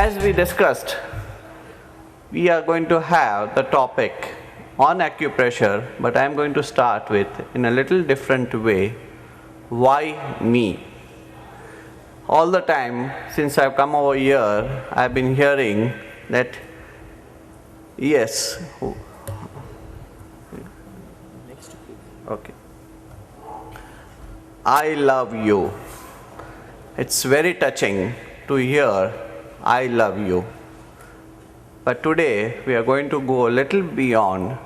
As we discussed, we are going to have the topic on acupressure, but I am going to start with, in a little different way, why me? All the time since I've come over here, I've been hearing that, yes, okay, I love you. It's very touching to hear, I love you. But today we are going to go a little beyond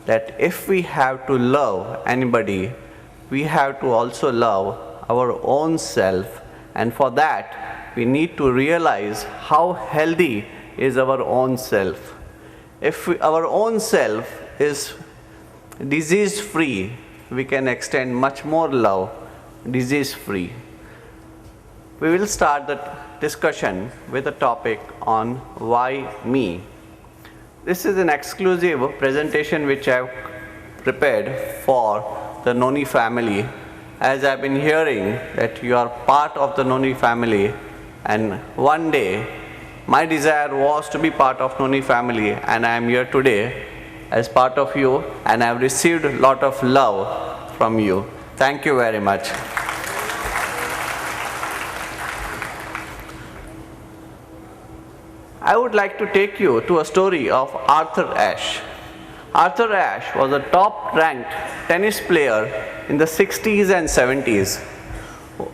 that. If we have to love anybody, we have to also love our own self, and for that we need to realize how healthy is our own self. If our own self is disease free, we can extend much more love disease free. We will start the discussion with a topic on why me. This is an exclusive presentation which I have prepared for the Noni family, as I have been hearing that you are part of the Noni family, and one day my desire was to be part of Noni family, and I am here today as part of you, and I have received a lot of love from you. Thank you very much. I would like to take you to a story of Arthur Ashe. Arthur Ashe was a top-ranked tennis player in the 60s and 70s.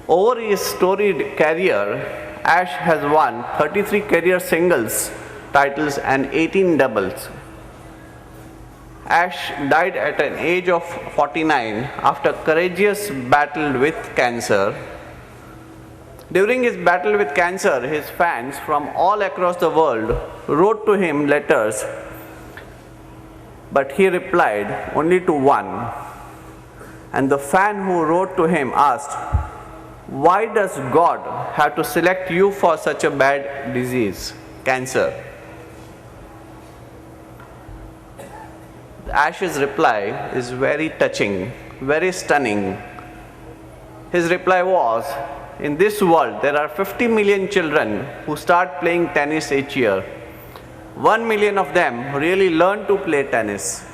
Over his storied career, Ashe has won 33 career singles titles and 18 doubles. Ashe died at an age of 49 after courageous battle with cancer. During his battle with cancer, his fans from all across the world wrote to him letters, but he replied only to one. And the fan who wrote to him asked, "Why does God have to select you for such a bad disease, cancer?" Ashe's reply is very touching, very stunning. His reply was, in this world, there are 50 million children who start playing tennis each year. 1 million of them really learn to play tennis.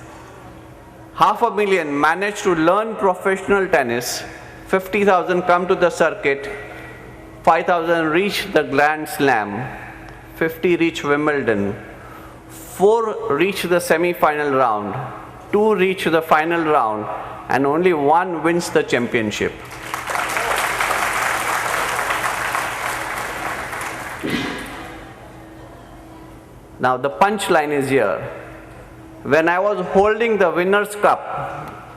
500,000 manage to learn professional tennis. 50,000 come to the circuit. 5,000 reach the Grand Slam. 50 reach Wimbledon. 4 reach the semi-final round. 2 reach the final round. And only 1 wins the championship. Now the punchline is here. When I was holding the winner's cup,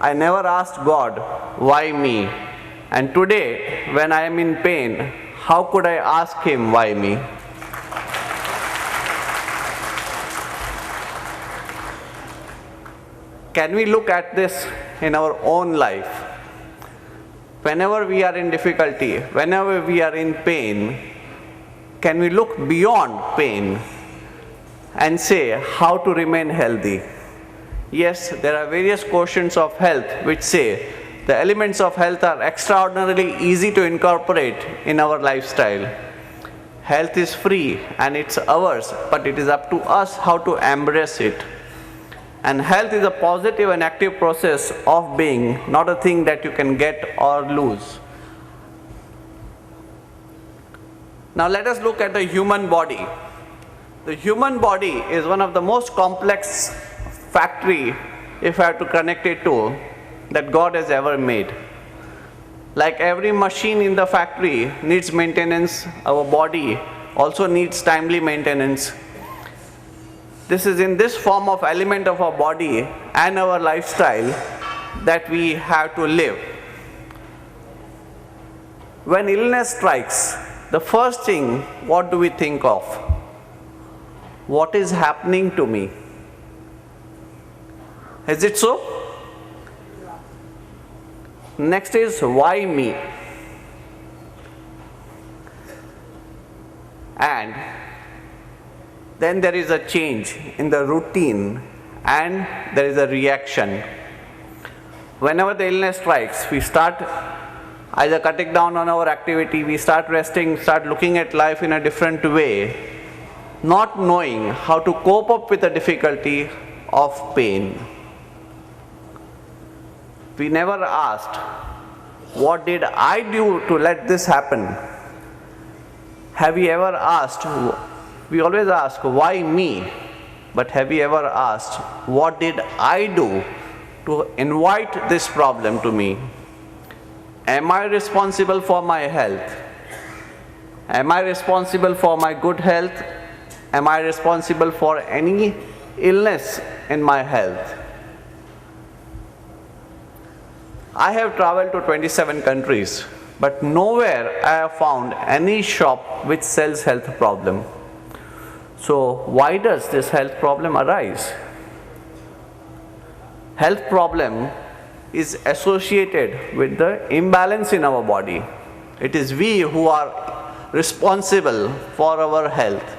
I never asked God, why me? And today, when I am in pain, how could I ask Him, why me? Can we look at this in our own life? Whenever we are in difficulty, whenever we are in pain, can we look beyond pain and say how to remain healthy? Yes, there are various quotients of health which say the elements of health are extraordinarily easy to incorporate in our lifestyle. Health is free and it's ours, but it is up to us how to embrace it. And health is a positive and active process of being, not a thing that you can get or lose. Now let us look at the human body. The human body is one of the most complex factory, if I have to connect it to, that God has ever made. Like every machine in the factory needs maintenance, our body also needs timely maintenance. This is in this form of element of our body and our lifestyle that we have to live. When illness strikes, the first thing, what do we think of? What is happening to me? Is it so? Next is, why me? And then there is a change in the routine and there is a reaction. Whenever the illness strikes, we start either cutting down on our activity, we start resting, start looking at life in a different way. not knowing how to cope up with the difficulty of pain. We never asked, what did I do to let this happen? Have you ever asked, we always ask, why me? But have you ever asked, what did I do to invite this problem to me? Am I responsible for my health? Am I responsible for my good health? Am I responsible for any illness in my health? I have traveled to 27 countries, but nowhere I have found any shop which sells health problem. So why does this health problem arise? Health problem is associated with the imbalance in our body. It is we who are responsible for our health,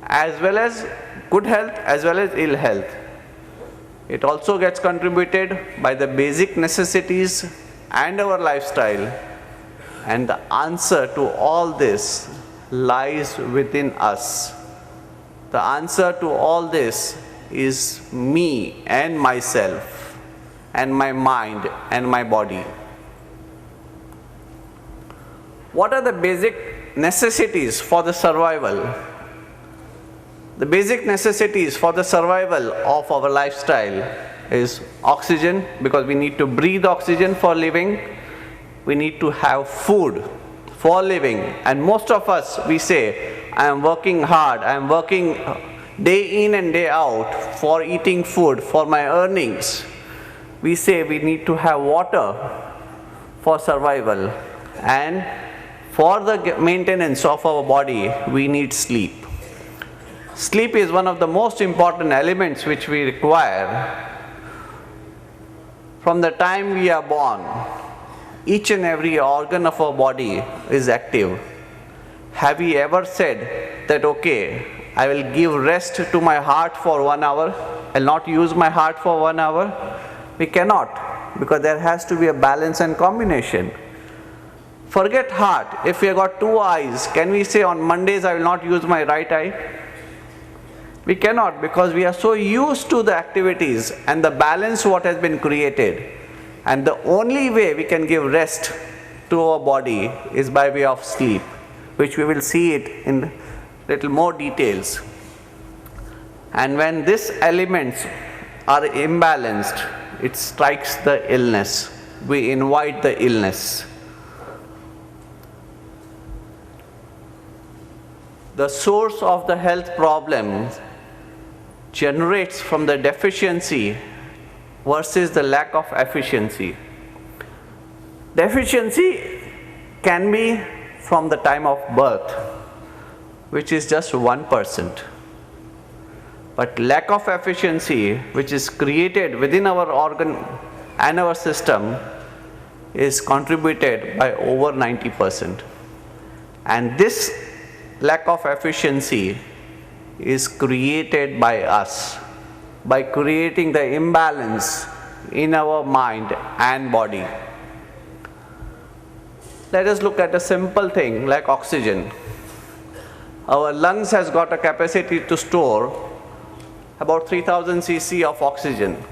as well as good health as well as ill health. It also gets contributed by the basic necessities and our lifestyle, and the answer to all this lies within us. The answer to all this is me and myself and my mind and my body. What are the basic necessities for the survival? The basic necessities for the survival of our lifestyle is oxygen, because we need to breathe oxygen for living. We need to have food for living. And most of us, we say, I am working hard, I am working day in and day out for eating food, for my earnings. We say we need to have water for survival, and for the maintenance of our body, we need sleep. Sleep is one of the most important elements which we require. From the time we are born, each and every organ of our body is active. Have we ever said that, okay, I will give rest to my heart for 1 hour, I'll not use my heart for 1 hour? We cannot, because there has to be a balance and combination. Forget heart. If we have got 2 eyes, can we say on Mondays I will not use my right eye? We cannot, because we are so used to the activities and the balance what has been created. And the only way we can give rest to our body is by way of sleep, which we will see it in little more details. And when these elements are imbalanced, it strikes the illness. We invite the illness. The source of the health problem generates from the deficiency versus the lack of efficiency. Deficiency can be from the time of birth, which is just 1%. But lack of efficiency, which is created within our organ and our system, is contributed by over 90%. And this lack of efficiency is created by us, by creating the imbalance in our mind and body. Let us look at a simple thing like oxygen. Our lungs has got a capacity to store about 3000 cc of oxygen.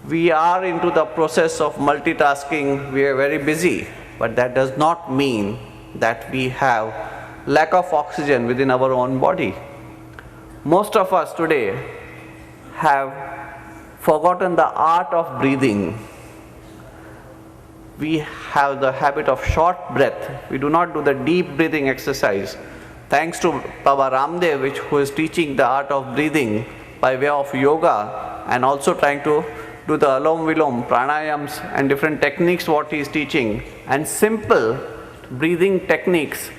We are into the process of multitasking, we are very busy, but that does not mean that we have lack of oxygen within our own body. Most of us today have forgotten the art of breathing. We have the habit of short breath. We do not do the deep breathing exercise. Thanks to Baba Ramdev, who is teaching the art of breathing by way of yoga, and also trying to do the alom vilom, pranayams and different techniques what he is teaching, and simple breathing techniques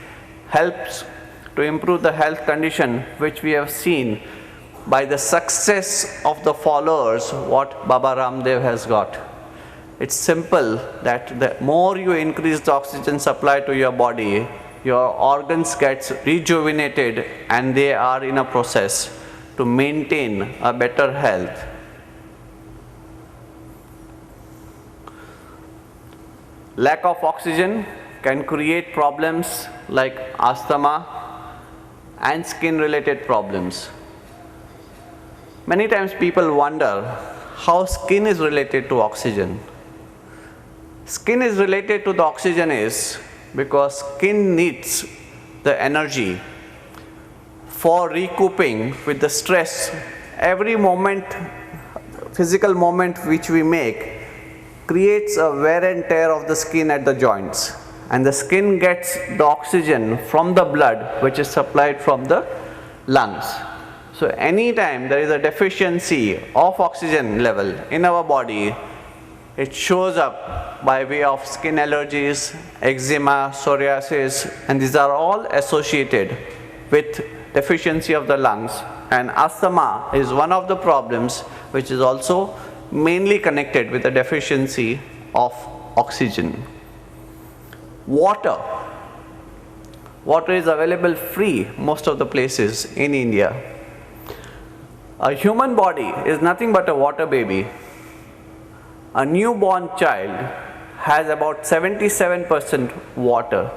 helps to improve the health condition, which we have seen by the success of the followers what Baba Ramdev has got. It's simple that the more you increase the oxygen supply to your body, your organs gets rejuvenated and they are in a process to maintain a better health. Lack of oxygen can create problems like asthma and skin related problems. Many times people wonder how skin is related to oxygen. Skin is related to the oxygen is because skin needs the energy for recouping with the stress. Every moment, physical moment which we make creates a wear and tear of the skin at the joints, and the skin gets the oxygen from the blood which is supplied from the lungs. So anytime there is a deficiency of oxygen level in our body, it shows up by way of skin allergies, eczema, psoriasis, and these are all associated with deficiency of the lungs. And asthma is one of the problems which is also mainly connected with the deficiency of oxygen. Water. Water is available free most of the places in India. A human body is nothing but a water baby. A newborn child has about 77% water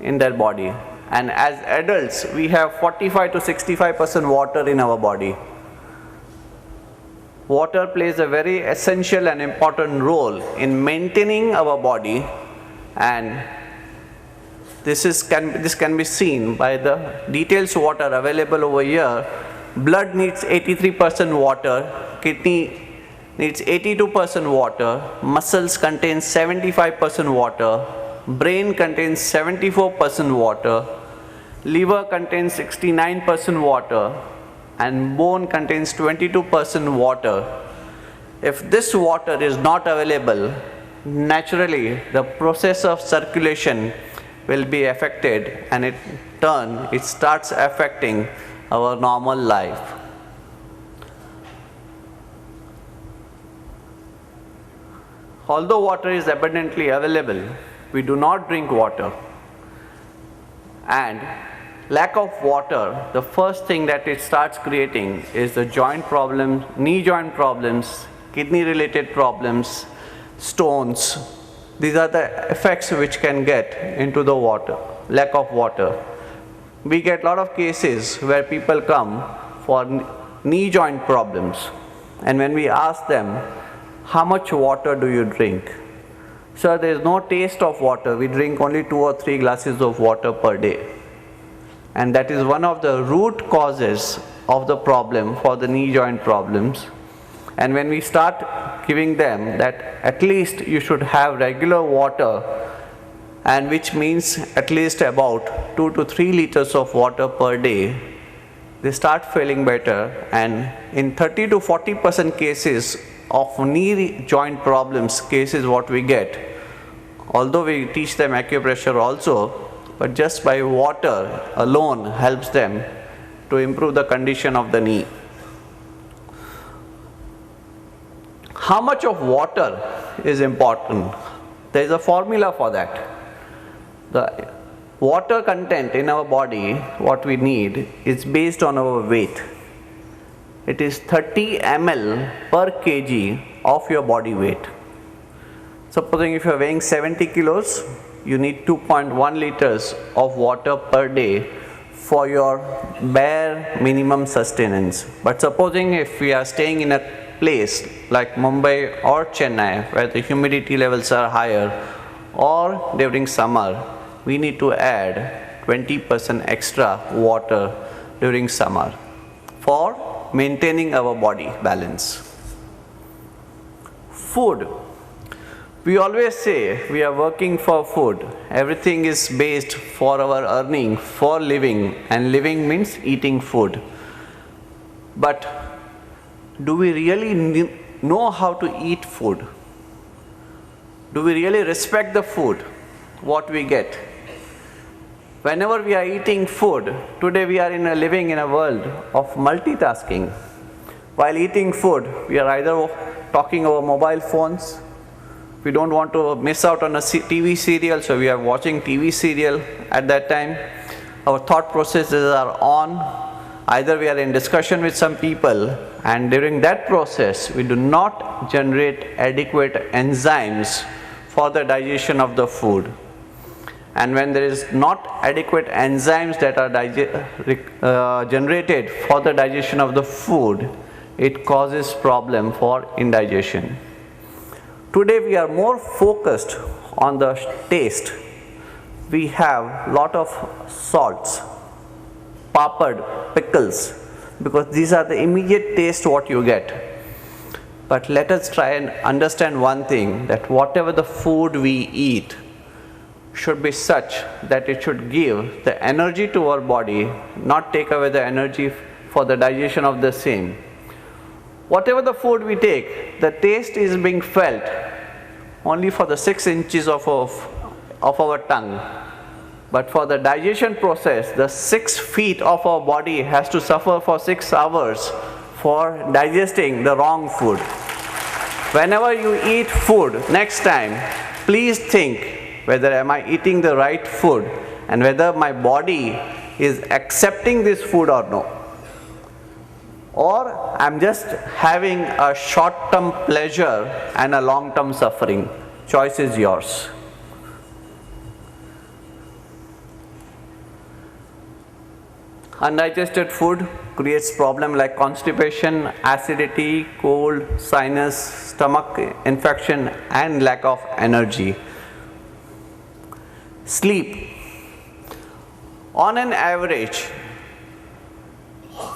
in their body, and as adults we have 45 to 65% water in our body. Water plays a very essential and important role in maintaining our body, and this can be seen by the details water available over here. Blood needs 83% water, kidney needs 82% water, muscles contain 75% water, brain contains 74% water, liver contains 69% water, and bone contains 22% water. If this water is not available, naturally the process of circulation will be affected, and in turn it starts affecting our normal life. Although water is abundantly available, we do not drink water. And lack of water, the first thing that it starts creating is the joint problems, knee joint problems, kidney related problems, stones. These are the effects which can get into the water, lack of water. We get a lot of cases where people come for knee joint problems, and when we ask them, how much water do you drink? Sir, there is no taste of water. We drink only 2 or 3 glasses of water per day. And that is one of the root causes of the problem for the knee joint problems. And when we start giving them that at least you should have regular water, and which means at least about 2 to 3 liters of water per day, they start feeling better. And in 30 to 40% cases of knee joint problems, cases what we get, although we teach them acupressure also, but just by water alone helps them to improve the condition of the knee. How much of water is important? There is a formula for that. The water content in our body, what we need, is based on our weight. It is 30 ml per kg of your body weight. Supposing if you are weighing 70 kilos, you need 2.1 liters of water per day for your bare minimum sustenance. But supposing if we are staying in a place like Mumbai or Chennai where the humidity levels are higher, or during summer, we need to add 20% extra water during summer for maintaining our body balance. Food. We always say we are working for food. Everything is based for our earning, for living, and living means eating food. But do we really know how to eat food? Do we really respect the food, what we get? Whenever we are eating food, today we are living in a world of multitasking. While eating food, we are either talking over mobile phones. We don't want to miss out on a TV serial, so we are watching TV serial at that time. Our thought processes are on. Either we are in discussion with some people, and during that process, we do not generate adequate enzymes for the digestion of the food. and when there is not adequate enzymes that are generated for the digestion of the food, it causes problem for indigestion. Today we are more focused on the taste. We have lot of salts, papad, pickles, because these are the immediate taste what you get. But let us try and understand one thing, that whatever the food we eat should be such that it should give the energy to our body, not take away the energy for the digestion of the same. Whatever the food we take, the taste is being felt only for the 6 inches of our tongue. But for the digestion process, the 6 feet of our body has to suffer for 6 hours for digesting the wrong food. Whenever you eat food, next time, please think whether am I eating the right food and whether my body is accepting this food or no. Or I'm just having a short-term pleasure and a long-term suffering. Choice is yours. Undigested food creates problems like constipation, acidity, cold, sinus, stomach infection, and lack of energy. Sleep. On an average,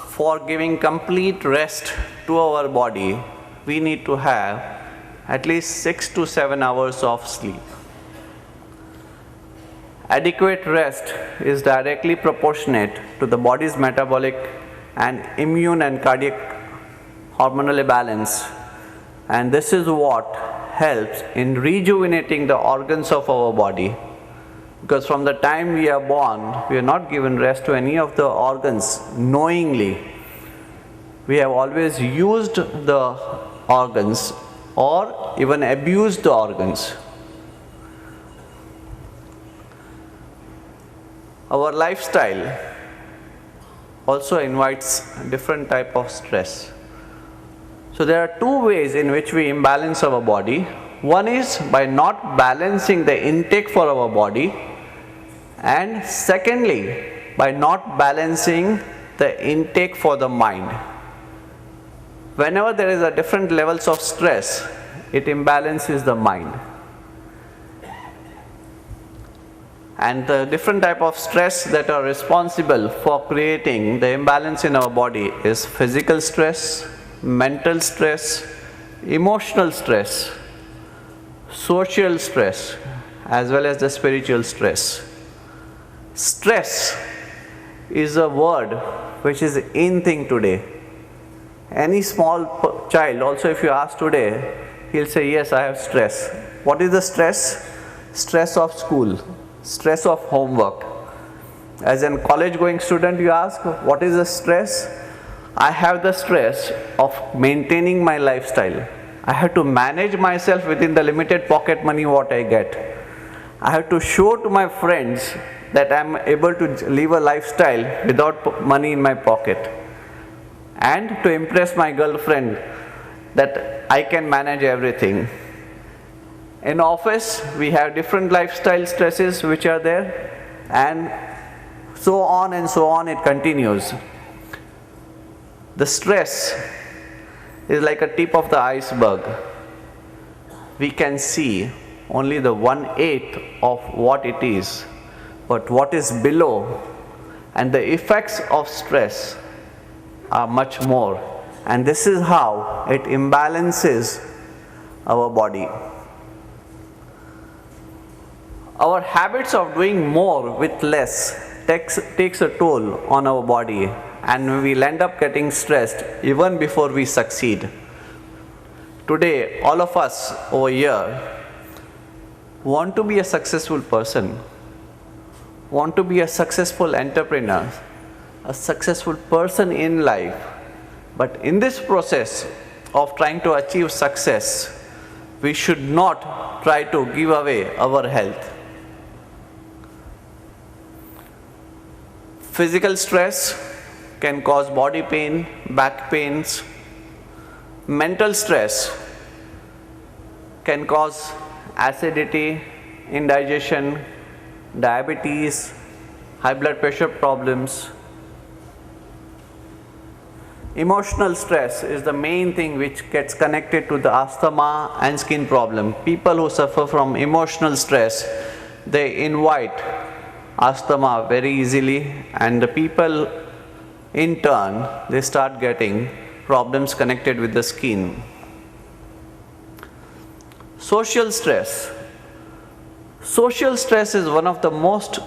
for giving complete rest to our body, we need to have at least 6 to 7 hours of sleep. Adequate rest is directly proportionate to the body's metabolic and immune and cardiac hormonal balance, and this is what helps in rejuvenating the organs of our body. Because from the time we are born, we are not given rest to any of the organs knowingly. We have always used the organs or even abused the organs. Our lifestyle also invites different type of stress. So there are 2 ways in which we imbalance our body. One is by not balancing the intake for our body, and secondly by not balancing the intake for the mind. Whenever there is a different levels of stress, it imbalances the mind. And the different type of stress that are responsible for creating the imbalance in our body is physical stress, mental stress, emotional stress, social stress, as well as the spiritual stress. Stress is a word which is in thing today. Any small child, also if you ask today, he'll say, yes, I have stress. What is the stress? Stress of school, stress of homework. As a college going student, you ask, what is the stress? I have the stress of maintaining my lifestyle. I have to manage myself within the limited pocket money what I get. I have to show to my friends that I am able to live a lifestyle without money in my pocket, and to impress my girlfriend that I can manage everything. In office, we have different lifestyle stresses which are there, and so on and so on it continues. The stress is like a tip of the iceberg. We can see only the 1/8 of what it is, but what is below and the effects of stress are much more, and this is how it imbalances our body. Our habits of doing more with less takes a toll on our body, and we will end up getting stressed even before we succeed. Today, all of us over here want to be a successful person, want to be a successful entrepreneur, a successful person in life. But in this process of trying to achieve success, we should not try to give away our health. Physical stress can cause body pain, back pains. Mental stress can cause acidity, indigestion, diabetes, high blood pressure problems. Emotional stress is the main thing which gets connected to the asthma and skin problem. People who suffer from emotional stress, they invite asthma very easily, and the people in turn, they start getting problems connected with the skin. Social stress. Social stress is one of the most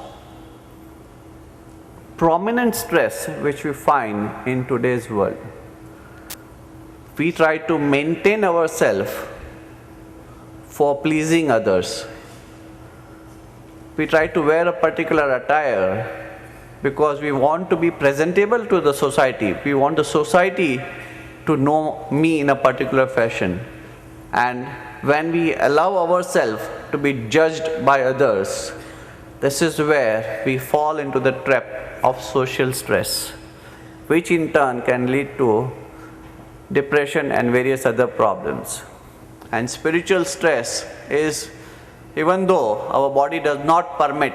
prominent stress which we find in today's world. We try to maintain ourselves for pleasing others. We try to wear a particular attire because we want to be presentable to the society. We want the society to know me in a particular fashion. And when we allow ourselves to be judged by others, this is where we fall into the trap of social stress, which in turn can lead to depression and various other problems. And spiritual stress is, even though our body does not permit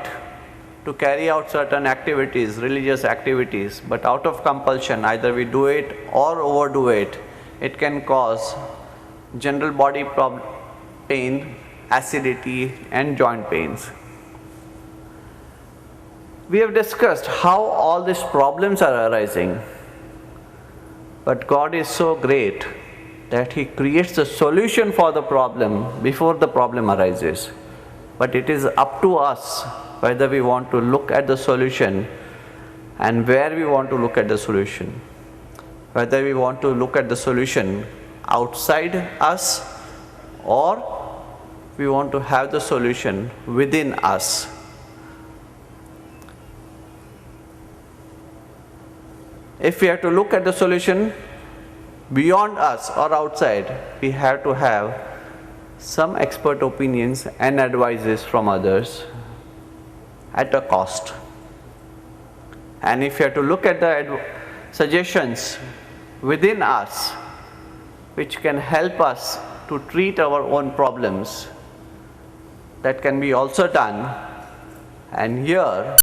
to carry out certain activities, religious activities, but out of compulsion, either we do it or overdo it, it can cause general body pain, acidity, and joint pains. We have discussed how all these problems are arising, but God is so great that He creates a solution for the problem before the problem arises. But it is up to us whether we want to look at the solution and where we want to look at the solution. Whether we want to look at the solution outside us or we want to have the solution within us. If we have to look at the solution beyond us or outside, we have to have some expert opinions and advices from others at a cost. And if you have to look at the suggestions within us, which can help us to treat our own problems, that can be also done. And here